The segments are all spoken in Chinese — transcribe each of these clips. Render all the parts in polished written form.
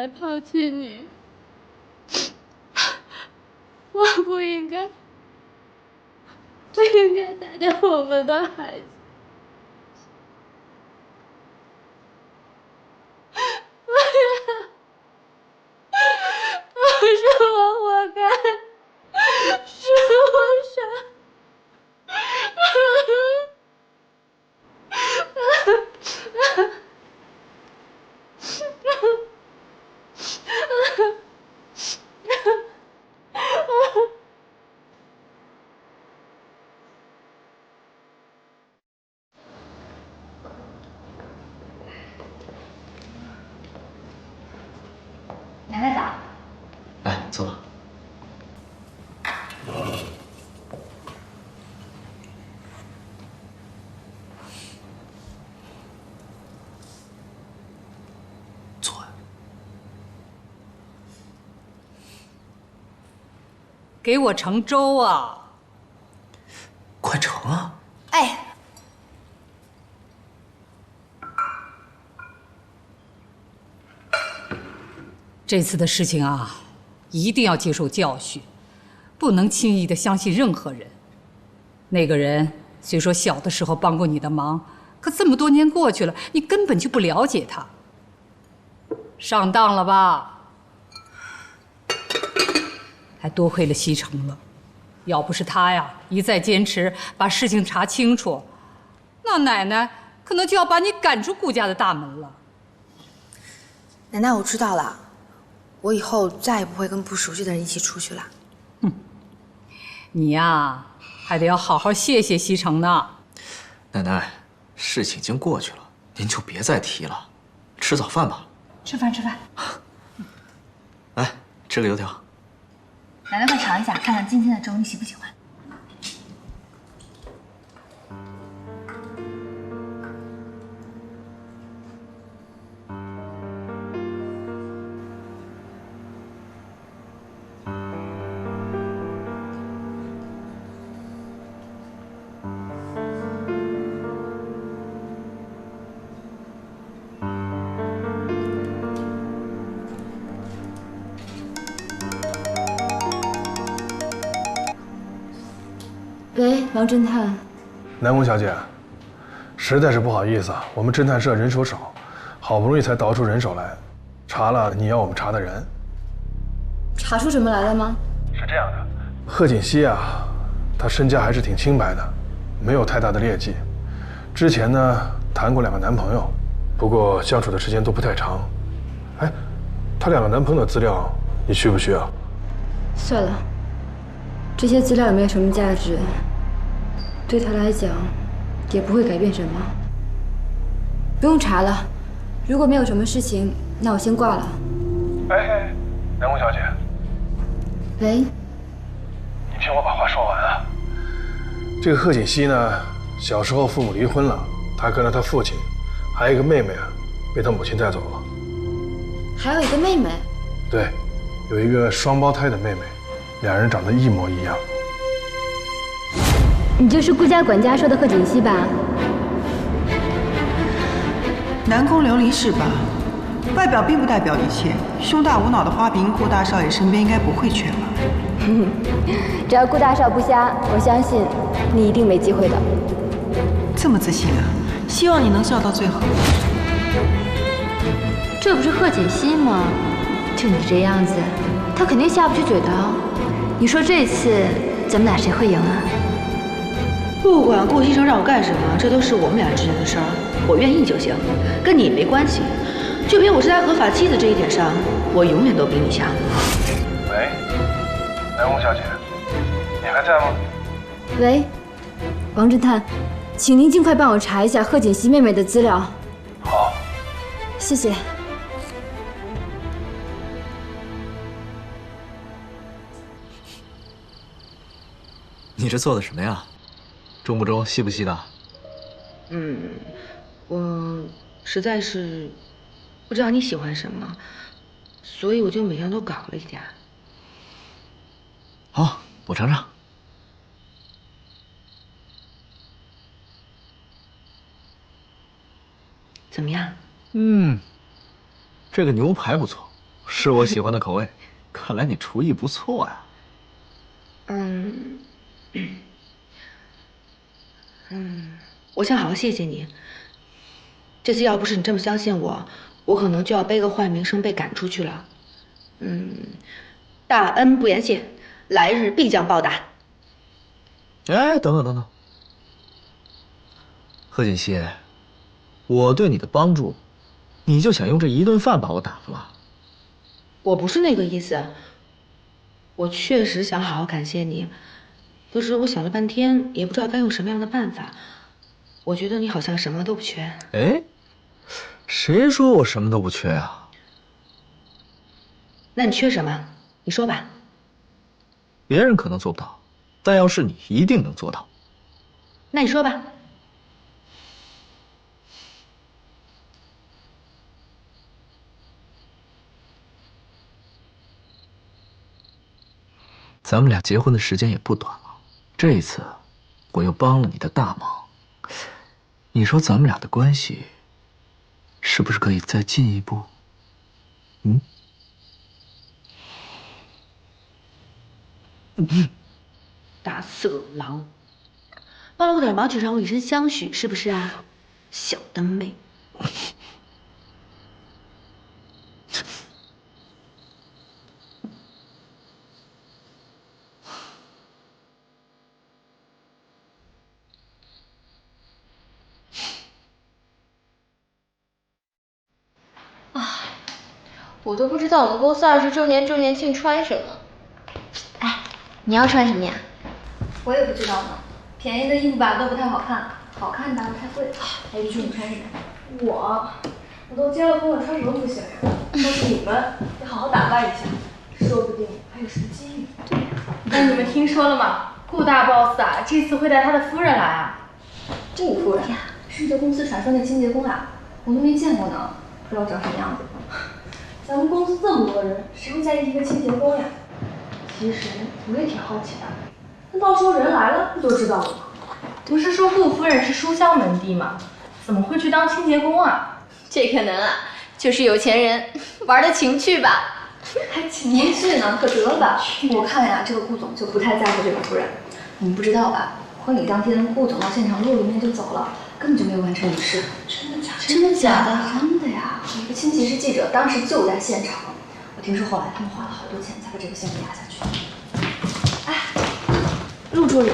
该抛弃你，我不应该带着我们的孩子。是我活该，是我傻。奶奶早。来，坐吧。坐呀。给我盛粥啊！快盛啊！哎。这次的事情啊，一定要接受教训，不能轻易的相信任何人。那个人虽说小的时候帮过你的忙，可这么多年过去了，你根本就不了解他。上当了吧？还多亏了西城了，要不是他呀一再坚持把事情查清楚，那奶奶可能就要把你赶出顾家的大门了。奶奶，我知道了，我以后再也不会跟不熟悉的人一起出去了。你呀，还得要好好谢谢西城呢。奶奶，事情已经过去了，您就别再提了。吃早饭吧。吃饭吃饭。来，吃个油条。奶奶快尝一下，看看今天的粥你喜不喜欢。喂，王侦探。南宫小姐，实在是不好意思啊，我们侦探社人手少，好不容易才倒出人手来，查了你要我们查的人。查出什么来了吗？是这样的，贺锦熙啊，她身家还是挺清白的，没有太大的劣迹。之前呢，谈过2个男朋友，不过相处的时间都不太长。哎，她2个男朋友的资料，你需不需要？算了，这些资料也没有什么价值，对他来讲也不会改变什么。不用查了，如果没有什么事情，那我先挂了。哎，南宫小姐，喂，你听我把话说完啊。这个贺锦熙呢，小时候父母离婚了，他跟了他父亲，还有一个妹妹啊，被他母亲带走了。还有一个妹妹。对，有一个双胞胎的妹妹，2人长得一模一样。你就是顾家管家说的贺锦熙吧？南宫琉璃是吧？外表并不代表一切，胸大无脑的花瓶，顾大少爷身边应该不会缺吧？只要顾大少不瞎，我相信你一定没机会的。这么自信啊！希望你能笑到最后。这不是贺锦熙吗？就你这样子，他肯定下不去嘴的哦。你说这次咱们俩谁会赢啊？不管顾西城让我干什么，这都是我们俩之间的事儿，我愿意就行，跟你没关系。就凭我是他合法妻子这一点上，我永远都比你强。喂，南宫小姐，你还在吗？喂，王侦探，请您尽快帮我查一下贺锦熙妹妹的资料。好，谢谢。你这做的什么呀？中不中，细不细的？我实在是不知道你喜欢什么，所以我就每样都搞了一点。好，我尝尝。怎么样？这个牛排不错，是我喜欢的口味。看来你厨艺不错呀。我想好好谢谢你。这次要不是你这么相信我，我可能就要背个坏名声被赶出去了。大恩不言谢，来日必将报答。哎，等等等等，贺锦熙，我对你的帮助，你就想用这一顿饭把我打发了？我不是那个意思，我确实想好好感谢你，可是我想了半天，也不知道该用什么样的办法。我觉得你好像什么都不缺。哎，谁说我什么都不缺啊？那你缺什么？你说吧。别人可能做不到，但要是你，一定能做到。那你说吧。咱们俩结婚的时间也不短了，这一次我又帮了你的大忙，你说咱们俩的关系是不是可以再进一步？大色狼，帮了我点忙就让我以身相许，是不是啊？小灯妹。我都不知道我们公司20周年周年庆穿什么。哎，你要穿什么呀？我也不知道呢，便宜的衣服吧都不太好看，好看的不太贵。哎，玉珠，你穿什么？我都结了婚了，穿什么不行呀？但是你们得好好打扮一下，说不定还有什么机遇。对呀。那你们听说了吗？顾大 boss 啊，这次会带他的夫人来啊。顾夫人呀，是这公司传说那清洁工啊，我都没见过呢，不知道长什么样子。咱们公司这么多人，谁会在意一个清洁工呀？其实我也挺好奇的，那到时候人来了不就知道了吗？不是说顾夫人是书香门第吗？怎么会去当清洁工啊？这可能啊，就是有钱人玩的情趣吧。还情趣呢？可得了吧！我看呀，这个顾总就不太在乎这个夫人。你们不知道吧？婚礼当天，顾总到现场路里面就走了，根本就没有完成仪式。真的假的？真的假的？真的呀！我一个亲戚是记者，当时就在现场。我听说后来他们花了好多钱才把这个项目压下去。哎，陆助理，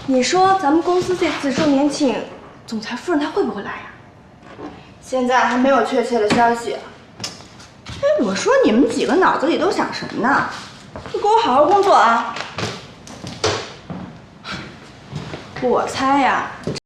你说咱们公司这次周年庆，总裁夫人她会不会来呀？现在还没有确切的消息。哎，我说你们几个脑子里都想什么呢？就给我好好工作啊！我猜呀。